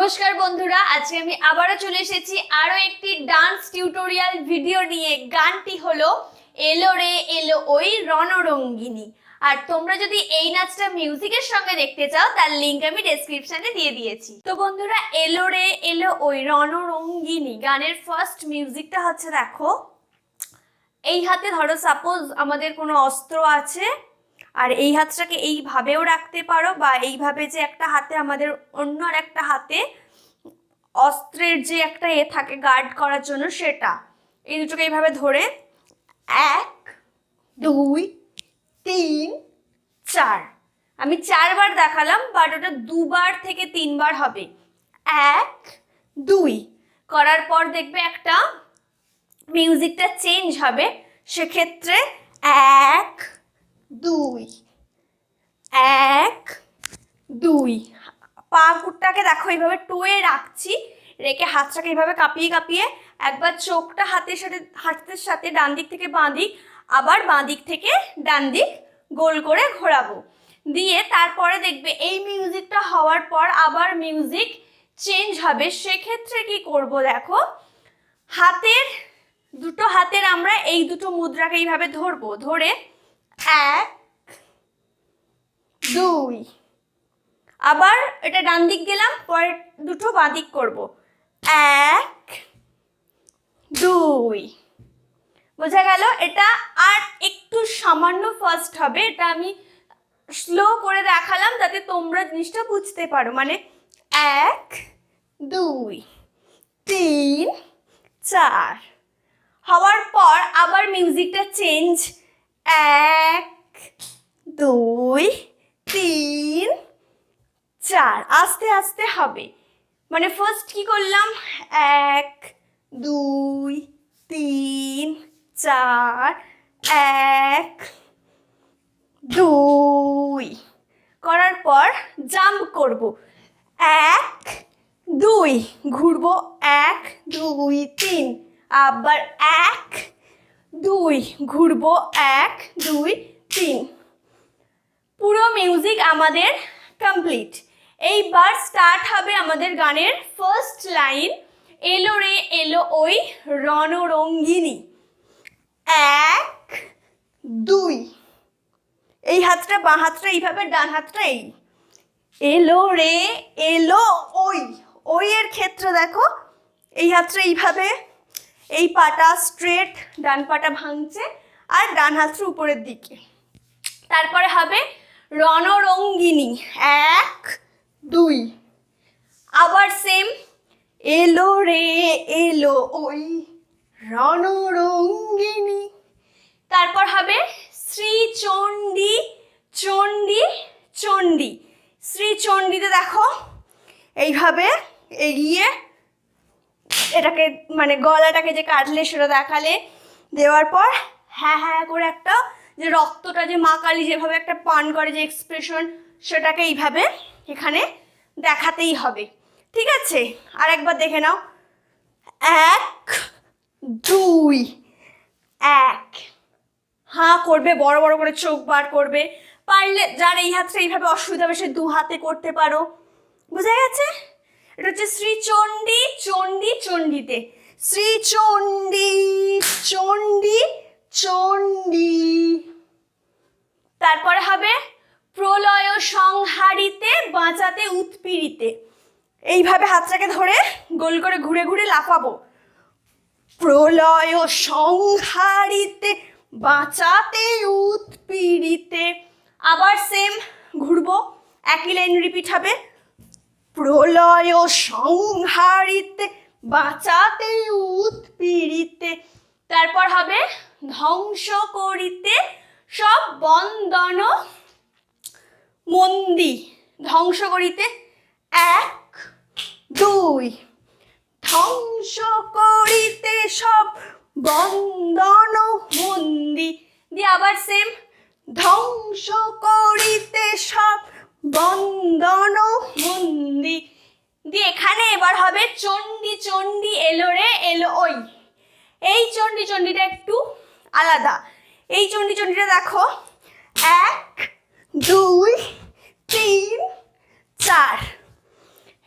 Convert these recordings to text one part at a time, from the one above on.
নমস্কার বন্ধুরা, আজকে আমি আবারও চলে এসেছি আরো একটি ডান্স টিউটোরিয়াল ভিডিও নিয়ে। গানটি হলো এলো রে এলো ওই রণরঙ্গিনী। আর তোমরা যদি এই নাচটা মিউজিকের সঙ্গে দেখতে চাও তার লিংক আমি ডেসক্রিপশনে দিয়ে দিয়েছি। তো বন্ধুরা, এলো রে এলো ওই রণরঙ্গিনী গানের ফার্স্ট মিউজিকটা হচ্ছে, দেখো এই হাতে ধরো সাপোজ আমাদের কোনো অস্ত্র আছে, আর এই হাতটাকে এইভাবেও রাখতে পারো, বা এইভাবে যে একটা হাতে আমাদের অন্য আর একটা হাতে অস্ত্রের যে একটা থাকে গার্ড করার জন্য, সেটা এই দুটোকে এইভাবে ধরে 1 2 3 4 আমি 4 বার দেখালাম, বাট ওটা 2 বার থেকে 3 বার হবে। 1 2 করার পর দেখবে একটা মিউজিকটা চেঞ্জ হবে, সেক্ষেত্রে 1 2 1 2 পা কুটটাকে দেখো এইভাবে টোয়ে রাখছি, রেখে হাতটাকে এইভাবে কাঁপিয়ে কাঁপিয়ে একবার চোখটা হাতের সাথে ডান দিক থেকে বাঁ দিক, আবার বাঁ দিক থেকে ডান দিক গোল করে ঘোরাবো। দিয়ে তারপরে দেখবে এই মিউজিকটা হওয়ার পর আবার মিউজিক চেঞ্জ হবে। সেক্ষেত্রে কি করব, দেখো দুটো হাতের আমরা এই দুটো মুদ্রাকে এইভাবে ধরবো, ধরে 1 2 আবার এটা ডান দিক গেলাম, পরে দুটো বাঁ দিক করবো, 1 2 বোঝা গেল? এটা আর একটু সামান্য ফাস্ট হবে, এটা আমি স্লো করে দেখালাম যাতে তোমরা জিনিসটা বুঝতে পারো। মানে 1 2 3 4 হওয়ার পর আবার মিউজিকটা চেঞ্জ, 1 2 3 4 আস্তে আস্তে হবে। মানে ফার্স্ট কি করলাম, 1 2 3 4 1 2 করার পর জাম্প করব, 1 2 ঘুরবো, 1 2 3 আবার 1 2 ঘুরবো, 1 2 3 পুরো মিউজিক আমাদের কমপ্লিট। এইবার স্টার্ট হবে আমাদের গানের ফার্স্ট লাইন, এলো রে এলো ওই রণরঙ্গিনী। 1 2 এই হাতটা বাঁ হাতটা এইভাবে, ডান হাতটা এই, এলো রে এলো ওই। ওই এর ক্ষেত্রে দেখো এই হাতটা এইভাবে, এই পাটা স্ট্রেট, ডান পাটা ভাঙছে, আর ডান হাতটা উপরের দিকে। তারপরে হবে রণরঙ্গিনী, 1 2 আবার সেম, এলো রে এলো ওই রণরঙ্গিনী। তারপর হবে শ্রীচণ্ডী চণ্ডী চণ্ডী। শ্রীচণ্ডীতে দেখো এইভাবে এগিয়ে এটাকে মানে গলাটাকে যে কাটলে সেটা দেখালে, দেওয়ার পর হ্যাঁ হ্যাঁ করে একটা যে রক্তটা যে মা কালী যেভাবে একটা পান করে যে এক্সপ্রেশন, সেটাকে এইভাবে এখানে দেখাতেই হবে। ঠিক আছে, আর একবার দেখে নাও, 1 2 1 হাঁ করবে, বড় বড় করে চোখ বার করবে। পারলে যার এই হাতটা এইভাবে অসুবিধা হবে সে 2 হাতে করতে পারো। বুঝা গেছে? এটা হচ্ছে শ্রীচণ্ডী চণ্ডী চণ্ডীতে, শ্রীচণ্ডী চণ্ডী চণ্ডী। তারপরে হবে প্রলয় সংহারিতে বাঁচাতে উৎপীড়িতে। এইভাবে হাতটাকে ধরে গোল করে ঘুরে ঘুরে লাফাবো, প্রলয় সংহারিতে বাঁচাতে উৎপীড়িতে। আবার সেম ঘুরবো, একই লাইন রিপিট হবে, প্রলয় সংহারিতে বাঁচাতে উৎপীড়িতে। তারপর হবে ধ্বংস করিতে সব বন্দন মন্দি। ধ্বংস করিতে 1 2 ধ্বংস করিতে সব বন্দন মন্দি। দিয়ে আবার সেম, ধ্বংস করিতে সব বন্দন মন্দি। দিয়ে এখানে এবার হবে চণ্ডী চণ্ডী এলো রে এলো ওই। এই চণ্ডী চণ্ডীটা একটু আলাদা। এই চণ্ডী চণ্ডীটা দেখো, 1 2 3 4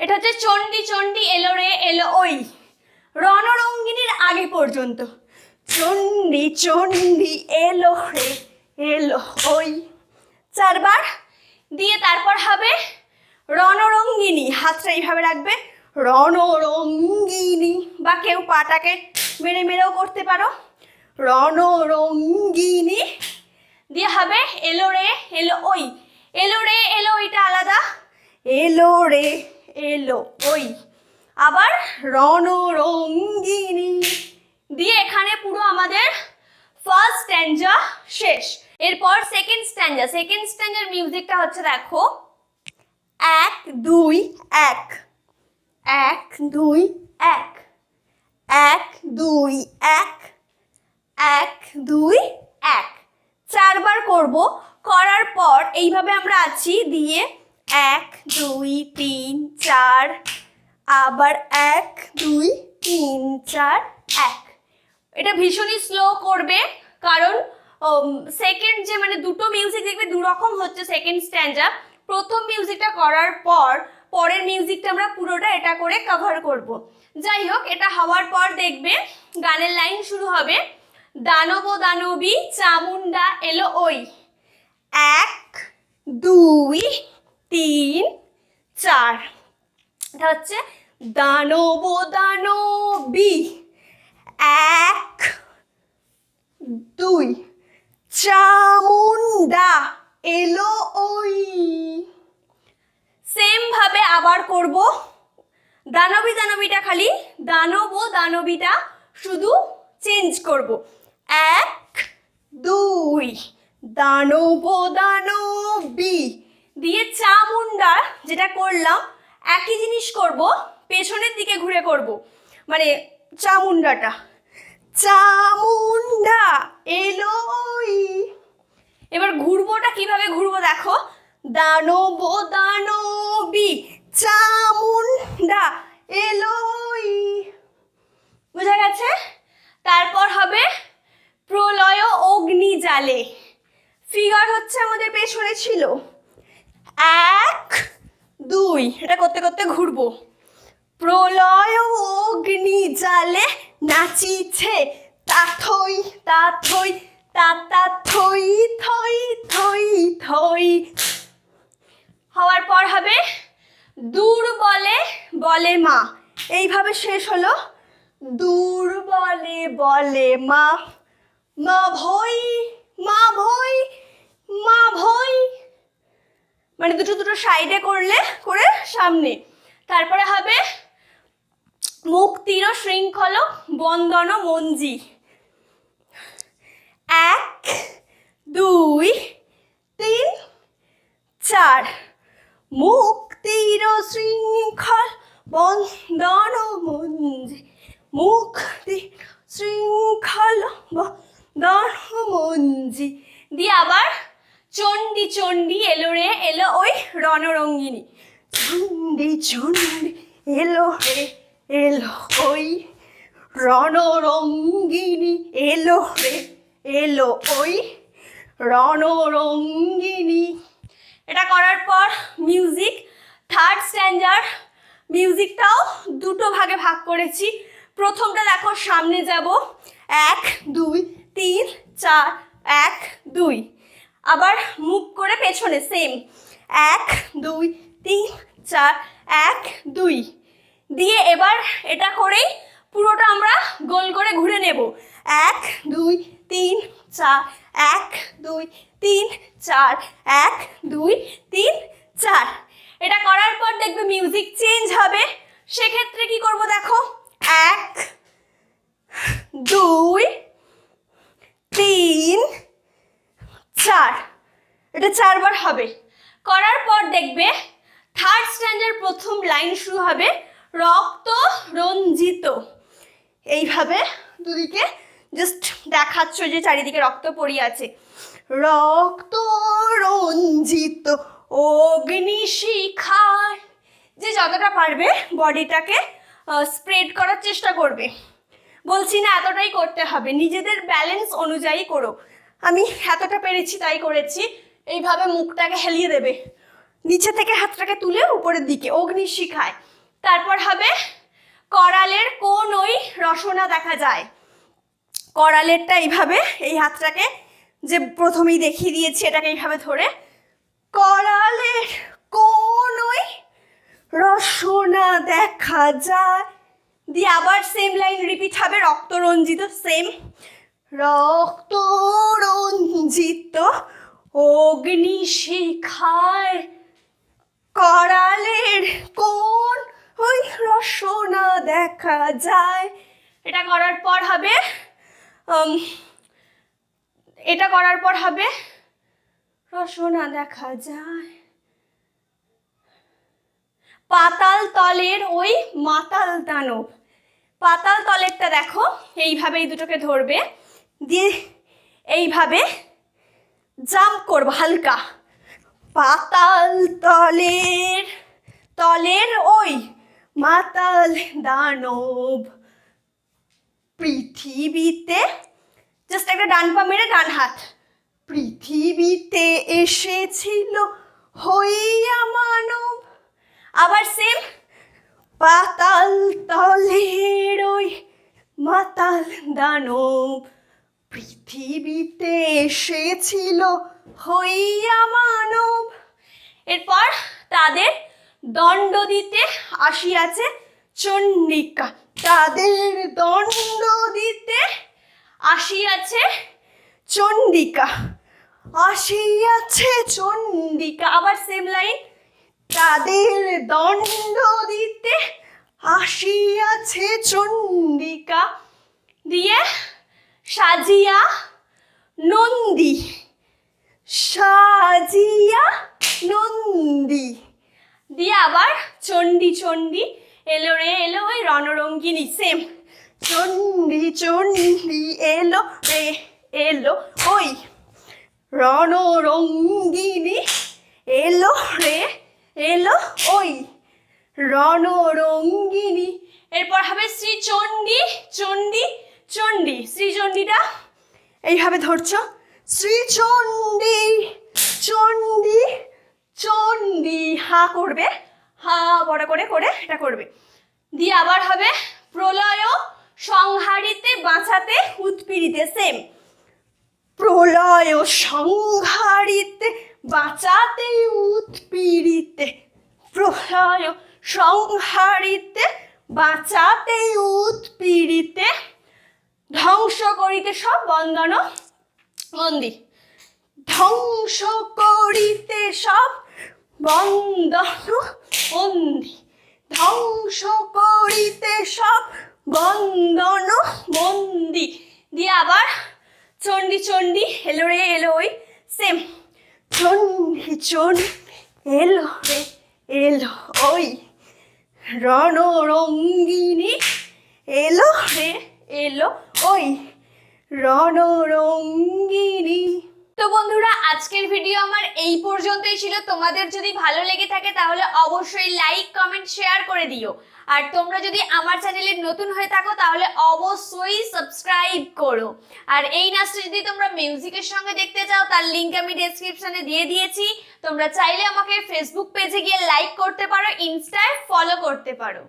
এটা হচ্ছে চণ্ডী চণ্ডী এলো রে এলো ওই, রণরঙ্গিনীর আগে পর্যন্ত। চণ্ডী চণ্ডী এলো রে এলো ওই, 4 বার। দিয়ে তারপর হবে রণরঙ্গিনী, হাতটা এইভাবে রাখবে, রণরঙ্গিনী, বা কেউ পাটাকে মেরে মেরেও করতে পারো, রণরঙ্গিনী। দিয়ে হবে এলো রে এলো ওই, এলো রে এলো ওইটা আলাদা, এলো রে এলো ওই, আবার রণরঙ্গিনী। দিয়ে এখানে পুরো আমাদের ফার্স্ট স্ট্যাঞ্জা শেষ। এরপর সেকেন্ড স্ট্যাঞ্জা। সেকেন্ড স্ট্যাঞ্জার মিউজিকটা হচ্ছে দেখো, 1 2 1, 1 2 1, 1 2 1, 1 2 1, 4 বার করব। করার পর এইভাবে আমরা আছি, দিয়ে 1 2 3 4, আবার 1 2 3 4 1। এটা ভীষণই স্লো করবে, কারণ সেকেন্ড যে মানে দুটো মিউজিক দেখবে দুরকম হচ্ছে সেকেন্ড স্ট্যাঞ্জা। প্রথম মিউজিকটা করার পর পরের মিউজিকটা আমরা পুরোটা এটা করে কভার করব। যাই হোক, এটা হওয়ার পর দেখবে গানের লাইন শুরু হবে, দানব দানবী চামুন্ডা এলো ওই, 1 2 3 4। এটা হচ্ছে দানব দানবী, 1 2, চামুন্ডা এলো ওই। সেম ভাবে আবার করব, দানবী দানবীটা খালি, দানব দানবীটা শুধু চেঞ্জ করব, 1 2, দানব দানবী। দিয়ে চামুন্ডা যেটা করলাম একই জিনিস করব, পেছনের দিকে ঘুরে করব, মানে চামুন্ডাটা, চামুন্ডা এলো ওই। এবার ঘুরবোটা কিভাবে ঘুরবো দেখো, দানব দানবী চামুন্ডা এলো ওই, বুঝা গেছে? তারপর হবে প্রলয় অগ্নি জালে, ফিগার হচ্ছে আমাদের পেছনে ছিল, 1 2, এটা করতে করতে ঘুরবো, প্রলয় অগ্নি জালে নাচিছে তাথই তাথই তাতা থই থই থই থই। হওয়ার পর হবে দূর বলে বলে মা, এইভাবে শেষ হলো, দূর বলে বলে মা, মা ভই মা ভই মা ভই, মানে দুটো দুটো সাইডে করলে করে সামনে। তারপরে হবে মুক্তির শৃঙ্খল বন্দন মঞ্জি, 1 2 3 4, মুক্তির শৃঙ্খল বন্দন মঞ্জি, মুক্তি শৃঙ্খল বন্দন মঞ্জি। দিয়ে আবার চণ্ডী চণ্ডী এলো রে এলো ওই, রণরঙ্গিনী, চণ্ডী চণ্ডী এলো রে এলো ওই, রণরঙ্গিনী এলো রে এলো ওই, রণরঙ্গিনী। এটা করার পর মিউজিক, থার্ড স্ট্যাঞ্জার মিউজিকটাও দুটো ভাগে ভাগ করেছি। প্রথমটা দেখো, সামনে যাব 1 2 3 4, 1 2, আবার মুভ করে পেছনে সেম 1 2 3 4 1 2। দিয়ে এবার এটা করেই পুরোটা আমরা গোল করে ঘুরে নেব, 1 2 3 4 1 2 3 4 1 2 3 4। এটা করার পর দেখবে মিউজিক চেঞ্জ হবে, সেক্ষেত্রে কি করব দেখো, 1 2 3 4, এটা 4 বার হবে। করার পর দেখবে থার্ড স্ট্যান্ডার্ড প্রথম লাইন শুরু হবে রক্ত রঞ্জিত, এইভাবে দুদিকে জাস্ট দেখাচ্ছ যে চারিদিকে রক্ত পড়িয়ে আছে, রক্ত রঞ্জিত অগ্নিশিখায়, যে যতটা পারবে বডিটাকে স্প্রেড করার চেষ্টা করবে। বলছি না এতটাই করতে হবে, নিজেদের ব্যালেন্স অনুযায়ী করো। আমি এতটা পেরেছি তাই করেছি। এইভাবে মুখটাকে হেলিয়ে দেবে, নিচে থেকে হাতটাকে তুলে উপরের দিকে, অগ্নিশিখায় তারপর হবে করালের কোন ওই রসনা দেখা যায়। করালেরটা এইভাবে, এই হাতটাকে যে প্রথমেই দেখিয়ে দিয়েছি এটাকে এইভাবে ধরে, করালের কোন ওই রসনা দেখা যায়, দিয়ে আবার সেম লাইন রিপিট হবে, রক্তরঞ্জিত, সেম রক্তরঞ্জিত অগ্নিশিখায় করালের কোন ওই রসনা দেখা যায়। এটা করার পর হবে রসনা দেখা যায়, পাতাল তলের ওই মাতাল দানব। পাতাল তলেরটা দেখো এইভাবে এই দুটোকে ধরবে, দিয়ে এইভাবে জাম্প করবো হালকা, পাতাল তলের ওই মাতাল দানব পৃথিবীতে, জাস্ট একটা ডান পা মেরে ডান হাত, পৃথিবীতে এসেছিল হইয়া মানব। আবার সেম, পাতাল তলের ওই মাতাল দানব পৃথিবীতে এসেছিল হইয়া মানব। এরপর তাদের দণ্ড দিতে আসিয়াছে চণ্ডিকা, তাদের দণ্ড দিতে আসিয়াছে চণ্ডিকা, আসিয়াছে চণ্ডিকা। আবার সেম লাইন, তাদের দণ্ড দিতে আসিয়াছে চণ্ডিকা, দিয়ে সাজিয়া নন্দী, সাজিয়া নন্দী, দিয়ে আবার চণ্ডী চণ্ডী এলো রে এলো ওই রণরঙ্গিনী, সেম চণ্ডী চণ্ডী এলো রে এলো ওই রণরঙ্গিনী, এলো রে এলো ওই রণরঙ্গিনী। এরপর হবে শ্রীচণ্ডী চণ্ডী চণ্ডী, শ্রীচণ্ডীটা এইভাবে ধরছো, শ্রীচণ্ডী চণ্ডী চণ্ডী, হা করবে, হা বড় করে করে এটা করবে, দিয়ে আবার হবে প্রলয় সংহারিতে বাঁচাতে উৎপীড়িতে, সেম প্রলয় সংহারিতে বাঁচাতে উৎপীড়িতে, প্রলয় সংহারিতে বাঁচাতে উৎপীড়িতে, ধ্বংস করিতে সব বন্দন বন্দি, ধ্বংস করিতে সব বন্দন বন্দি, ধ্বংস করিতে সব বন্দন বন্দি, দিয়ে আবার চণ্ডী চণ্ডী এলো রে এলো ওই, সেম চণ্ডী চণ্ডী এলো রে এলো ওই রণরঙ্গিনী, এলো রে এলো ওই রণরঙ্গিনী। তো বন্ধুরা আজকের ভিডিও আমার এই পর্যন্তই ছিল। তোমাদের যদি ভালো লেগে থাকে তাহলে অবশ্যই লাইক কমেন্ট শেয়ার করে দিও, আর তোমরা যদি আমার চ্যানেলে নতুন হয়ে থাকো তাহলে অবশ্যই সাবস্ক্রাইব করো। আর এই নাচটা যদি তোমরা মিউজিকের সঙ্গে দেখতে চাও তার লিংক আমি ডেসক্রিপশনে দিয়ে দিয়েছি, তোমরা চাইলে আমাকে ফেসবুক পেজে গিয়ে লাইক করতে পারো, ইনস্টায় ফলো করতে পারো।